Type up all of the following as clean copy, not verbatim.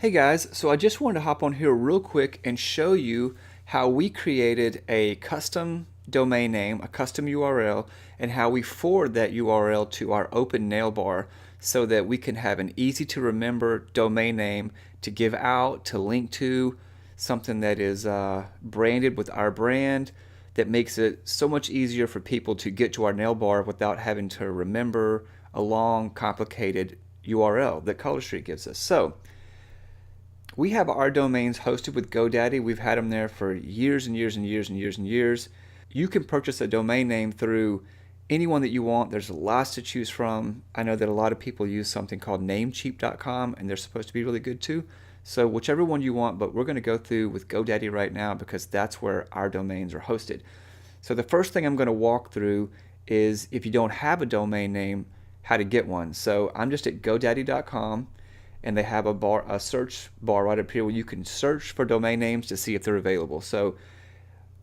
Hey guys, so I just wanted to hop on here real quick and show you how we created a custom domain name, a custom URL, and how we forward that URL to our open nail bar so that we can have an easy to remember domain name to give out, to link to, something that is branded with our brand that makes it so much easier for people to get to our nail bar without having to remember a long, complicated URL that Color Street gives us. So, we have our domains hosted with GoDaddy. We've had them there for years and years and years and years and years. You can purchase a domain name through anyone that you want. There's lots to choose from. I know that a lot of people use something called namecheap.com and they're supposed to be really good too. So whichever one you want, but we're going to go through with GoDaddy right now because that's where our domains are hosted. So the first thing I'm going to walk through is if you don't have a domain name, how to get one. So I'm just at godaddy.com and they have a search bar right up here where you can search for domain names to see if they're available. So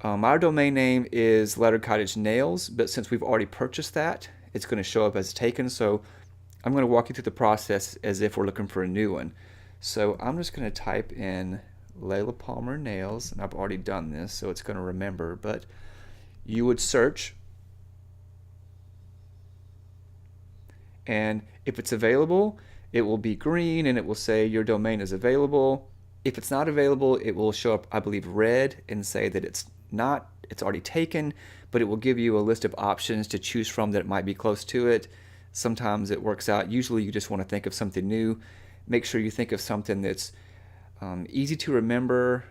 our domain name is Letter Cottage Nails, but since we've already purchased that, it's going to show up as taken. So I'm going to walk you through the process as if we're looking for a new one. So I'm just going to type in Layla Palmer Nails, and I've already done this, so it's going to remember. But you would search, and if it's available, it will be green and it will say your domain is available. If it's not available, it will show up, I believe, red and say that it's already taken, but it will give you a list of options to choose from that might be close to it. Sometimes it works out. Usually you just want to think of something new. Make sure you think of something that's easy to remember,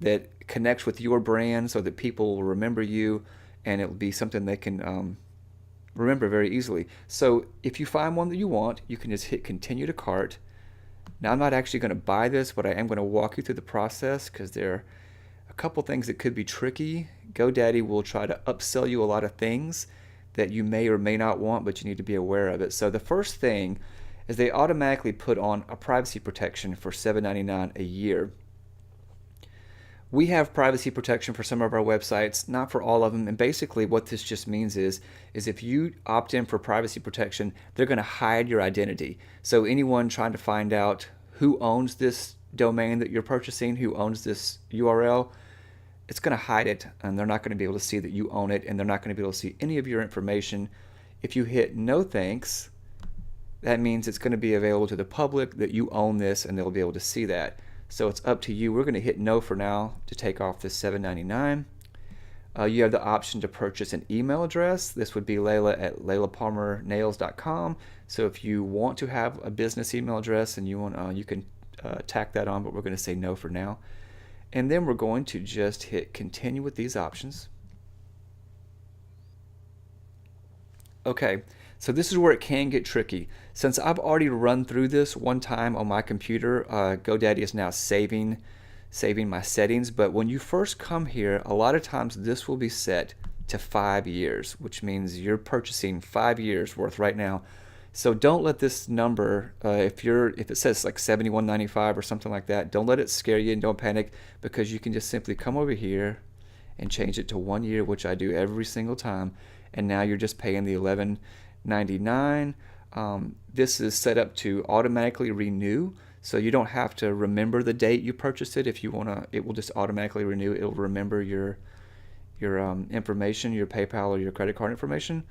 that connects with your brand so that people will remember you, and it will be something they can remember very easily. So if you find one that you want, you can just hit continue to cart. Now I'm not actually going to buy this, but I am going to walk you through the process because there are a couple things that could be tricky. GoDaddy will try to upsell you a lot of things that you may or may not want, but you need to be aware of it. So the first thing is they automatically put on a privacy protection for $7.99 a year. We have privacy protection for some of our websites, not for all of them. And basically what this just means is if you opt in for privacy protection, they're going to hide your identity. So anyone trying to find out who owns this domain that you're purchasing, who owns this URL, it's going to hide it, and they're not going to be able to see that you own it, and they're not going to be able to see any of your information. If you hit no thanks, that means it's going to be available to the public that you own this, and they'll be able to see that. So it's up to you. We're going to hit no for now to take off this $7.99. You have the option to purchase an email address. This would be Layla at laylapalmernails.com. So if you want to have a business email address and you can tack that on, but we're going to say no for now. And then we're going to just hit continue with these options. Okay, so this is where it can get tricky. Since I've already run through this one time on my computer, GoDaddy is now saving my settings. But when you first come here, a lot of times this will be set to 5 years, which means you're purchasing 5 years worth right now. So don't let this number, if it says like $71.95 or something like that, don't let it scare you and don't panic, because you can just simply come over here and change it to 1 year, which I do every single time. And now you're just paying the $11.99. This is set up to automatically renew, so you don't have to remember the date you purchased it. If you wanna, it will just automatically renew. It'll remember your information, your PayPal or your credit card information.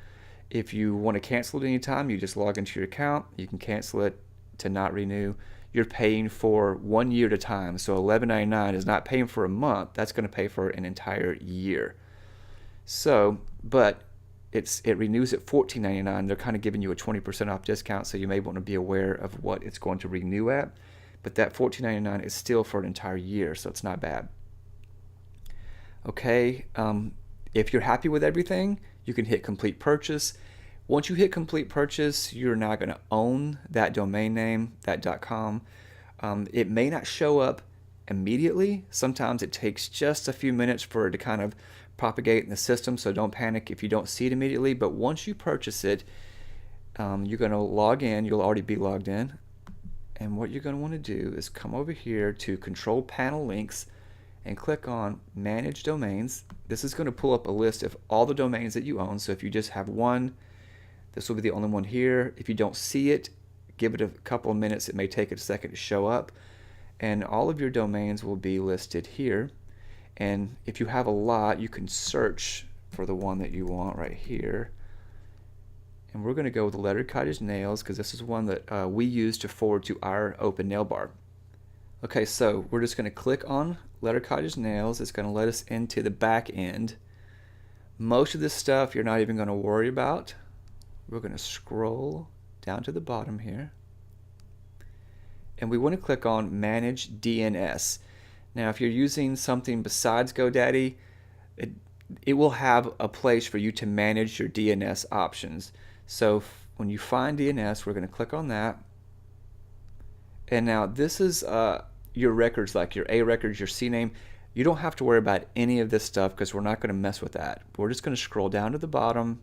If you want to cancel it anytime, you just log into your account. You can cancel it to not renew. You're paying for 1 year at a time, so $11.99 is not paying for a month. That's going to pay for an entire year. So, but it renews at $14.99. They're kind of giving you a 20% off discount, so you may want to be aware of what it's going to renew at. But that $14.99 is still for an entire year, so it's not bad. Okay, if you're happy with everything, you can hit complete purchase. Once you hit complete purchase, you're now going to own that domain name, that .com. It may not show up immediately. Sometimes it takes just a few minutes for it to kind of propagate in the system, so don't panic if you don't see it immediately. But once you purchase it, you're going to log in. You'll already be logged in. And what you're going to want to do is come over here to Control Panel Links and click on Manage Domains. This is going to pull up a list of all the domains that you own. So if you just have one, this will be the only one here. If you don't see it, give it a couple of minutes. It may take it a second to show up. and all of your domains will be listed here. And if you have a lot, you can search for the one that you want right here. And we're going to go with the Lettered Cottage Nails because this is one that we use to forward to our open nail bar. Okay, so we're just going to click on Lettered Cottage Nails. It's going to let us into the back end. Most of this stuff you're not even going to worry about. We're going to scroll down to the bottom here. And we want to click on Manage DNS. Now, if you're using something besides GoDaddy, it will have a place for you to manage your DNS options. So when you find DNS, we're going to click on that. And now this is your records, like your A records, your CNAME. You don't have to worry about any of this stuff because we're not going to mess with that. We're just going to scroll down to the bottom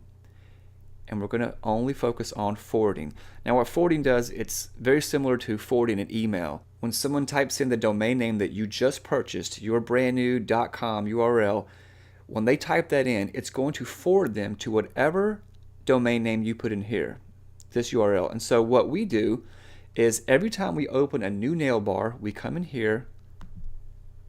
and we're going to only focus on forwarding. Now what forwarding does, it's very similar to forwarding an email. When someone types in the domain name that you just purchased, your brand new .com URL, when they type that in, it's going to forward them to whatever domain name you put in here, this URL. And so what we do is every time we open a new nail bar, we come in here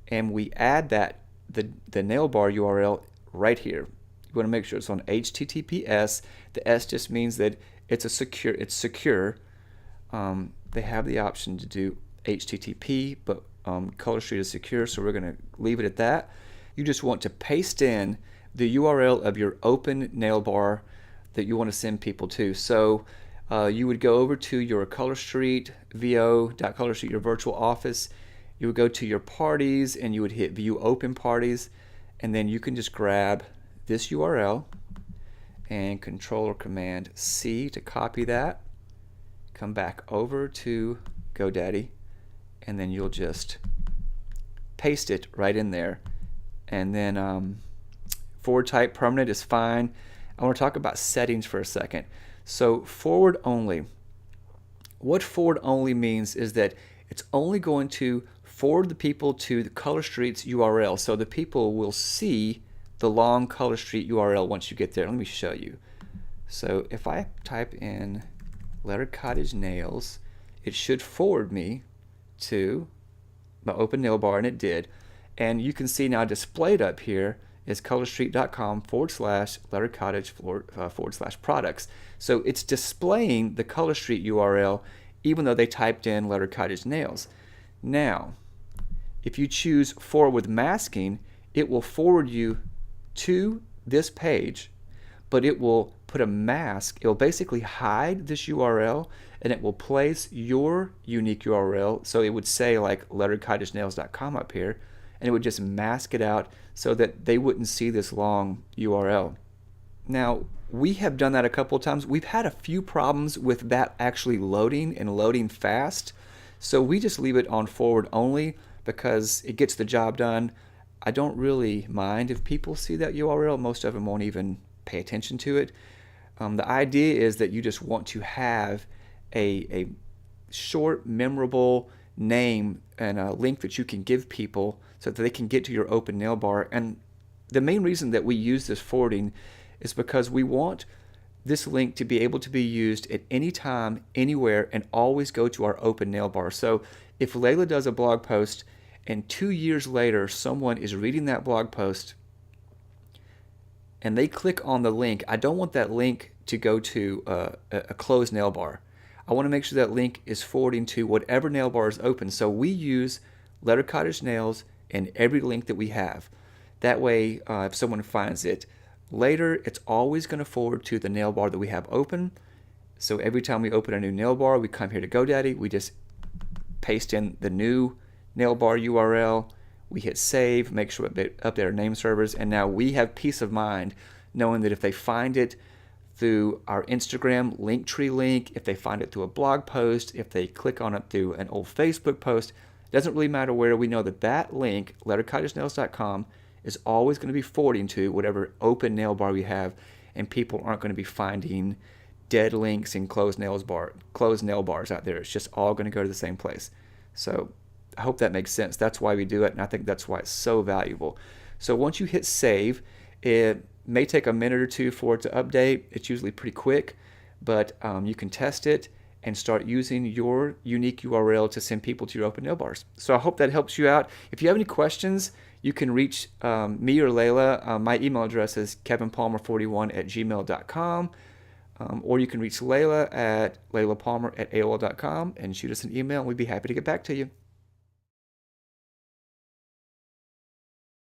and we add the nail bar URL right here. You want to make sure it's on HTTPS. The S just means that it's secure. They have the option to do HTTP, but ColorStreet is secure, so we're going to leave it at that. You just want to paste in the URL of your open nail bar that you want to send people to. So you would go over to your ColorStreet, vo.colorstreet, your virtual office. You would go to your parties and you would hit View Open Parties, and then you can just grab this URL and Control or Command C to copy that. Come back over to GoDaddy, and then you'll just paste it right in there. And then forward type permanent is fine. I want to talk about settings for a second. So forward only. What forward only means is that it's only going to forward the people to the ColorStreet's URL. So the people will see the long ColorStreet URL once you get there. Let me show you. So if I type in Lettered Cottage Nails, it should forward me to my open nail bar, and it did. And you can see now displayed up here is colorstreet.com/Lettered Cottage /products. So it's displaying the ColorStreet URL even though they typed in Lettered Cottage Nails. Now, if you choose forward with masking, it will forward you to this page, but it will put a mask. It will basically hide this URL and it will place your unique URL. So it would say like letteredcottagenails.com up here, and it would just mask it out so that they wouldn't see this long URL. Now, we have done that a couple of times. We've had a few problems with that actually loading and loading fast. So we just leave it on forward only because it gets the job done. I don't really mind if people see that URL. Most of them won't even pay attention to it. The idea is that you just want to have a short, memorable name and a link that you can give people so that they can get to your open nail bar. And the main reason that we use this forwarding is because we want this link to be able to be used at any time, anywhere, and always go to our open nail bar. So if Layla does a blog post and 2 years later someone is reading that blog post and they click on the link, I don't want that link to go to a closed nail bar. I want to make sure that link is forwarding to whatever nail bar is open. So we use Lettered Cottage Nails in every link that we have. That way, if someone finds it later, it's always going to forward to the nail bar that we have open. So every time we open a new nail bar, we come here to GoDaddy, we just paste in the new nail bar URL, we hit save, make sure we update our name servers, and now we have peace of mind knowing that if they find it through our Instagram Linktree link, if they find it through a blog post, if they click on it through an old Facebook post, it doesn't really matter where. We know that that link, letteredcottagenails.com, is always going to be forwarding to whatever open nail bar we have, and people aren't going to be finding dead links and closed nail bars out there. It's just all going to go to the same place. So I hope that makes sense. That's why we do it, and I think that's why it's so valuable. So once you hit save, it may take a minute or two for it to update. It's usually pretty quick, but you can test it, and start using your unique URL to send people to your open nail bars. So I hope that helps you out. If you have any questions, you can reach me or Layla. My email address is kevinpalmer41@gmail.com. Or you can reach Layla at laylapalmer@aol.com and shoot us an email, and we'd be happy to get back to you.